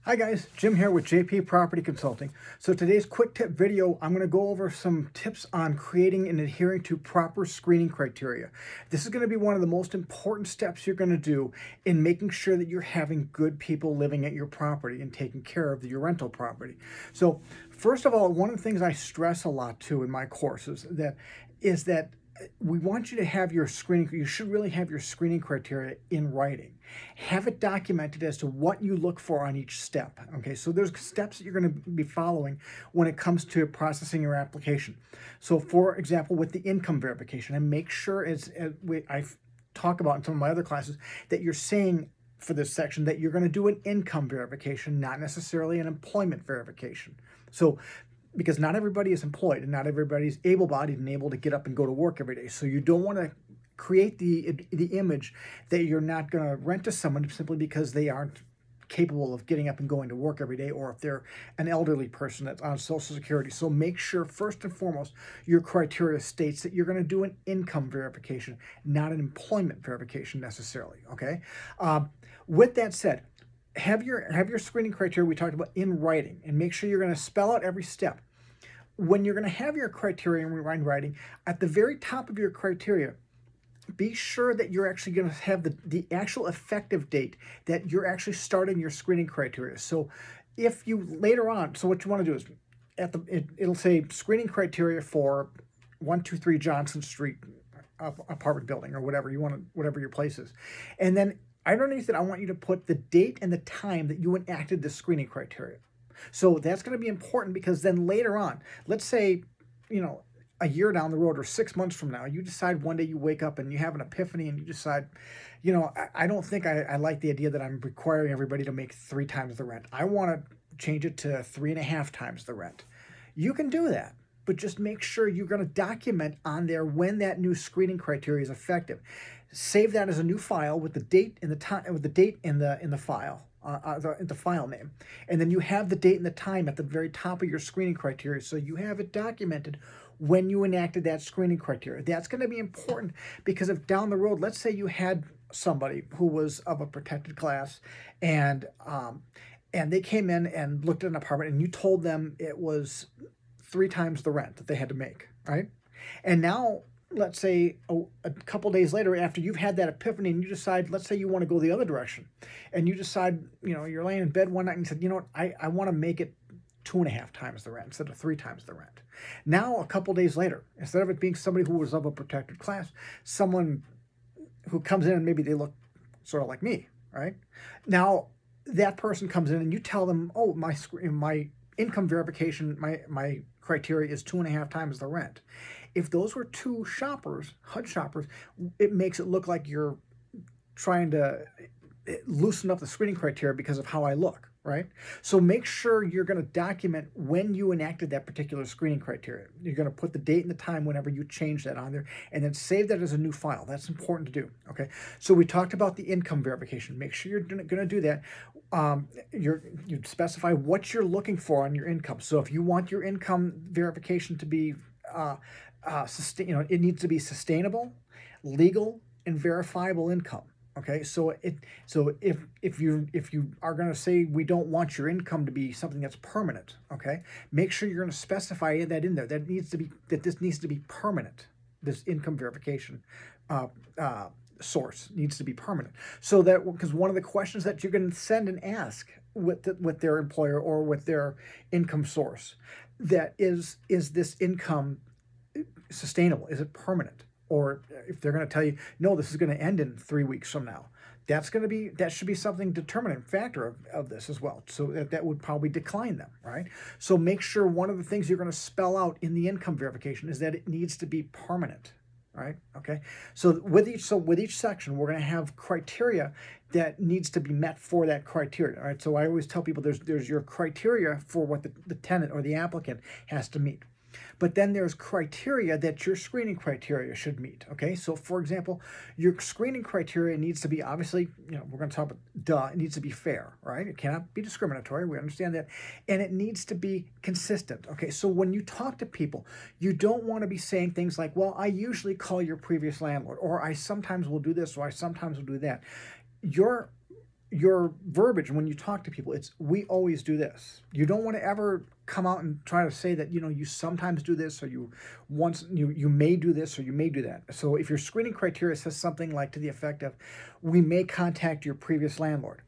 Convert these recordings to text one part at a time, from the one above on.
Hi guys, Jim here with JP Property Consulting. So today's quick tip video, I'm going to go over some tips on creating and adhering to proper screening criteria. This is going to be one of the most important steps you're going to do in making sure that you're having good people living at your property and taking care of your rental property. So first of all, one of the things I stress a lot too in my courses is that we want you to have your screening, you should really have your screening criteria in writing. Have it documented as to what you look for on each step. Okay, so there's steps that you're going to be following when it comes to processing your application. So for example, with the income verification, and make sure I talk about in some of my other classes, that you're saying for this section that you're going to do an income verification, not necessarily an employment verification. So because not everybody is employed and not everybody's able-bodied and able to get up and go to work every day. So you don't want to create the image that you're not going to rent to someone simply because they aren't capable of getting up and going to work every day, or if they're an elderly person that's on Social Security. So make sure first and foremost your criteria states that you're going to do an income verification, not an employment verification necessarily. Okay. With that said, have your screening criteria we talked about in writing, and make sure you're going to spell out every step. When you're going to have your criteria in writing, at the very top of your criteria, be sure that you're actually going to have the actual effective date that you're actually starting your screening criteria. So if you later on, so what you want to do is it'll say screening criteria for 123 Johnson Street apartment building, or whatever your place is. And then underneath it, I want you to put the date and the time that you enacted the screening criteria. So that's going to be important, because then later on, let's say, a year down the road or 6 months from now, you decide one day, you wake up and you have an epiphany and you decide, I don't think I like the idea that I'm requiring everybody to make 3 times the rent. I want to change it to 3.5 times the rent. You can do that, but just make sure you're going to document on there when that new screening criteria is effective. Save that as a new file with the date and the time, with the date in the file, the file name, and then you have the date and the time at the very top of your screening criteria, so you have it documented when you enacted that screening criteria. That's going to be important, because if down the road, let's say you had somebody who was of a protected class, and they came in and looked at an apartment, and you told them it was 3 times the rent that they had to make, right? And now, let's say a couple days later, after you've had that epiphany, and you decide, let's say you want to go the other direction, and you decide, you're laying in bed one night and you said, what, I want to make it 2.5 times the rent instead of 3 times the rent. Now, a couple days later, instead of it being somebody who was of a protected class, someone who comes in and maybe they look sort of like me, right? Now, that person comes in and you tell them, oh, my income verification, my criteria is 2.5 times the rent. If those were 2 shoppers, HUD shoppers, it makes it look like you're trying to loosen up the screening criteria because of how I look, right? So make sure you're going to document when you enacted that particular screening criteria. You're going to put the date and the time whenever you change that on there, and then save that as a new file. That's important to do, okay? So we talked about the income verification. Make sure you're going to do that. You specify what you're looking for on your income. So if you want your income verification to be it needs to be sustainable, legal, and verifiable income. Okay, so if you are going to say we don't want your income to be something that's permanent, okay, make sure you're going to specify that in there. That this needs to be permanent. This income verification source needs to be permanent. So that, because one of the questions that you're going to send and ask with their employer or with their income source, that is this income sustainable? Is it permanent? Or if they're going to tell you, no, this is going to end in 3 weeks from now, that should be something determinant factor of this as well. So that would probably decline them, right? So make sure one of the things you're going to spell out in the income verification is that it needs to be permanent, right? Okay. So with each section, we're going to have criteria that needs to be met for that criteria, all right? So I always tell people there's your criteria for what the tenant or the applicant has to meet. But then there's criteria that your screening criteria should meet, okay? So for example, your screening criteria needs to be, obviously, we're going to talk about, it needs to be fair, right? It cannot be discriminatory, we understand that. And it needs to be consistent, okay? So when you talk to people, you don't want to be saying things like, well, I usually call your previous landlord, or I sometimes will do this, or I sometimes will do that. Your your verbiage when you talk to people, it's we always do this. You don't want to ever come out and try to say that, you sometimes do this, or you may do this, or you may do that. So if your screening criteria says something like to the effect of, we may contact your previous landlord,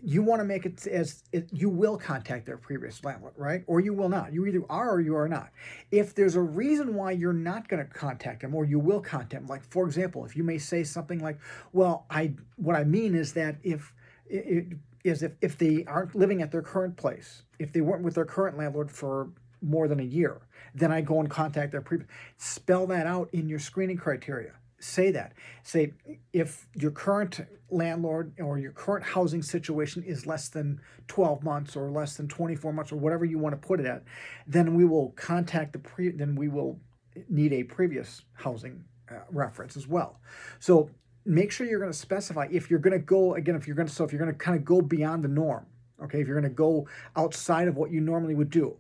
you want to make it as you will contact their previous landlord, right? Or you will not. You either are or you are not. If there's a reason why you're not going to contact them, or you will contact them, like for example, if you may say something like, well, what I mean is that if they aren't living at their current place, if they weren't with their current landlord for more than a year, then I go and contact their previous. Spell that out in your screening criteria. Say that. Say, if your current landlord or your current housing situation is less than 12 months or less than 24 months or whatever you want to put it at, then we will contact then we will need a previous housing reference as well. So make sure you're going to specify if you're going to go, again, if you're going to kind of go beyond the norm, okay, if you're going to go outside of what you normally would do,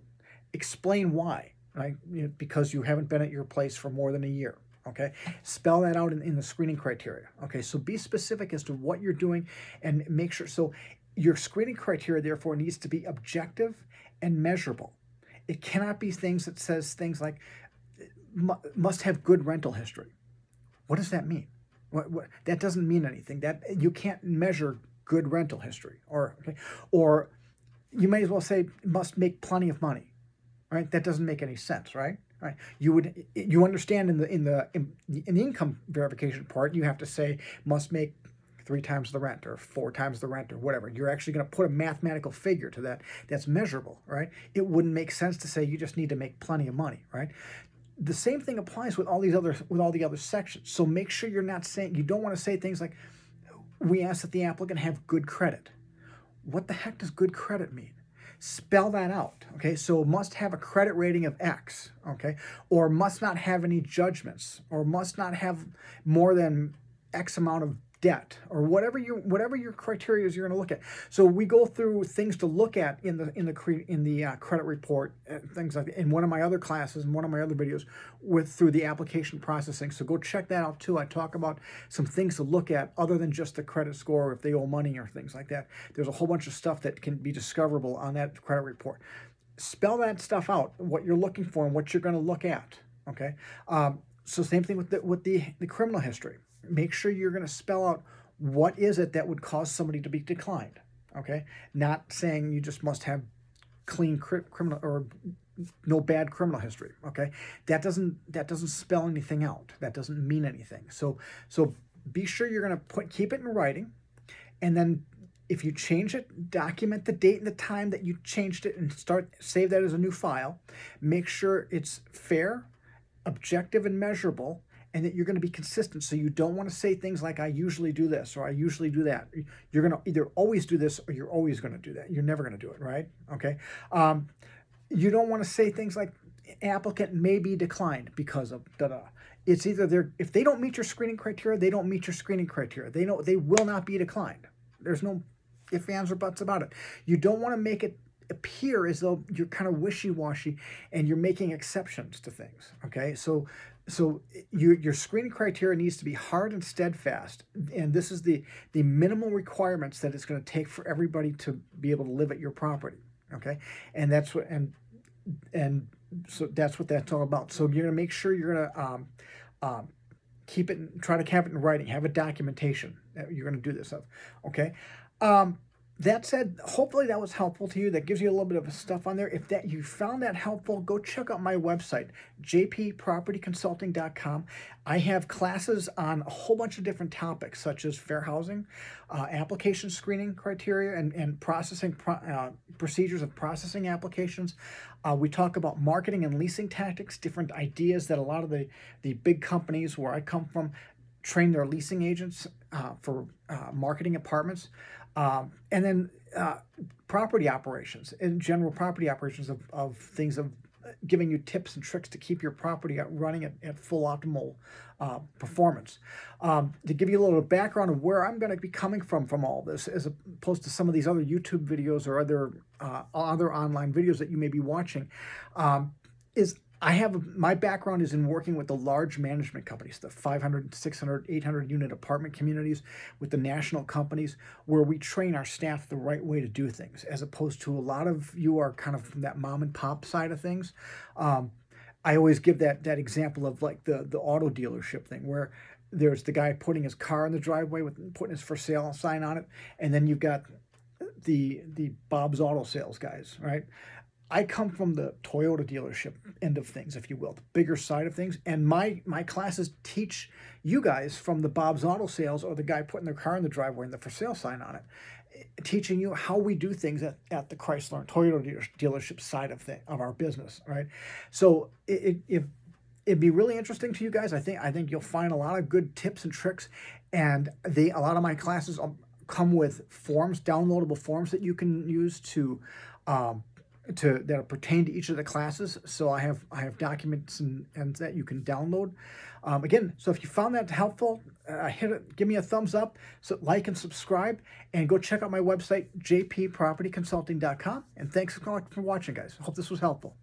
explain why, right? Because you haven't been at your place for more than a year. Okay, spell that out in the screening criteria. Okay, so be specific as to what you're doing and make sure. So your screening criteria, therefore, needs to be objective and measurable. It cannot be things that says things like must have good rental history. What does that mean? That doesn't mean anything. That you can't measure good rental history, or you may as well say must make plenty of money. Right? That doesn't make any sense, right? Right. You understand in the income verification part, you have to say must make 3 times the rent or 4 times the rent or whatever. You're actually going to put a mathematical figure to that that's measurable, right? It wouldn't make sense to say you just need to make plenty of money, right? The same thing applies with all the other sections. So make sure you're not saying, you don't want to say things like, we ask that the applicant have good credit. What the heck does good credit mean? Spell that out, okay? So must have a credit rating of X, okay? Or must not have any judgments, or must not have more than X amount of debt, or whatever your criteria is you're going to look at. So we go through things to look at in the credit report, things like that, in one of my other classes, in one of my other videos through the application processing. So go check that out too. I talk about some things to look at other than just the credit score, if they owe money or things like that. There's a whole bunch of stuff that can be discoverable on that credit report. Spell that stuff out, what you're looking for and what you're going to look at. Okay. So same thing with the criminal history. Make sure you're going to spell out what is it that would cause somebody to be declined, okay? Not saying you just must have clean criminal or no bad criminal history, okay? That doesn't spell anything out. That doesn't mean anything. So be sure you're going to keep it in writing, and then if you change it, document the date and the time that you changed it and save that as a new file. Make sure it's fair, objective, and measurable, and that you're going to be consistent. So you don't want to say things like, I usually do this, or I usually do that. You're going to either always do this, or you're always going to do that. You're never going to do it, right? Okay. You don't want to say things like, applicant may be declined because of da-da. It's either if they don't meet your screening criteria, they don't meet your screening criteria. They will not be declined. There's no ifs, ands, or buts about it. You don't want to make it appear as though you're kind of wishy-washy and you're making exceptions to things, okay? So your screening criteria needs to be hard and steadfast, and this is the minimal requirements that it's going to take for everybody to be able to live at your property, okay? And that's what so that's what that's all about. So you're going to make sure you're going to keep it, try to have it in writing, have a documentation that you're going to do this of, okay? That said, hopefully that was helpful to you. That gives you a little bit of stuff on there. If you found that helpful, go check out my website, jppropertyconsulting.com. I have classes on a whole bunch of different topics, such as fair housing, application screening criteria, and processing procedures of processing applications. We talk about marketing and leasing tactics, different ideas that a lot of the big companies where I come from train their leasing agents for marketing apartments. And then property operations, in general property operations of things of giving you tips and tricks to keep your property running at full optimal performance. To give you a little background of where I'm going to be coming from all this, as opposed to some of these other YouTube videos or other online videos that you may be watching, is My background is in working with the large management companies, the 500, 600, 800 unit apartment communities, with the national companies, where we train our staff the right way to do things, as opposed to a lot of you are kind of from that mom and pop side of things. Um, I always give that example of like the auto dealership thing, where there's the guy putting his car in the driveway with putting his for sale sign on it, and then you've got the Bob's Auto Sales guys, right? I come from the Toyota dealership end of things, if you will, the bigger side of things. And my classes teach you guys from the Bob's Auto Sales, or the guy putting their car in the driveway and the for sale sign on it, teaching you how we do things at the Chrysler and Toyota dealership side of our business, right? So it'd be really interesting to you guys. I think you'll find a lot of good tips and tricks, and a lot of my classes come with forms, downloadable forms that you can use um, that pertain to each of the classes. So I have documents and that you can download. Again, so if you found that helpful, give me a thumbs up, so like and subscribe, and go check out my website, jppropertyconsulting.com. And thanks for watching, guys. I hope this was helpful.